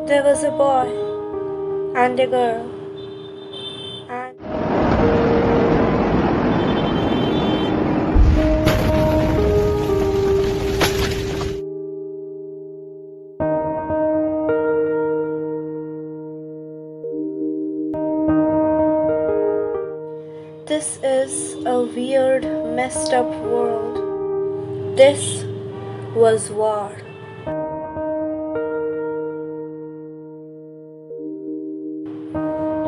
There was a boy and a girl, and this is a weird, messed up world. This was war.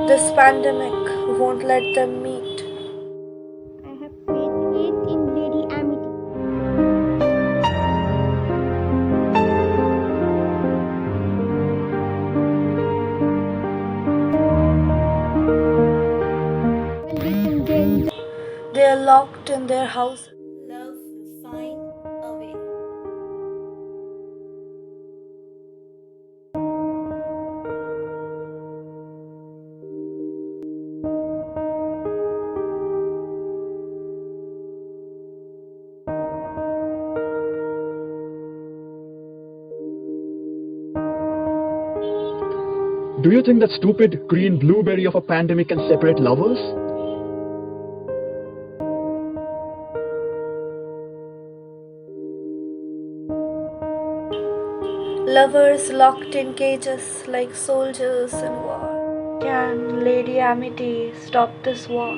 This pandemic won't let them meet. I have faith in Lady Amity. Will be in danger. They are locked in their houses. Love will find a way. Do you think that stupid green blueberry of a pandemic can separate lovers? Lovers locked in cages like soldiers in war. Can Lady Amity stop this war?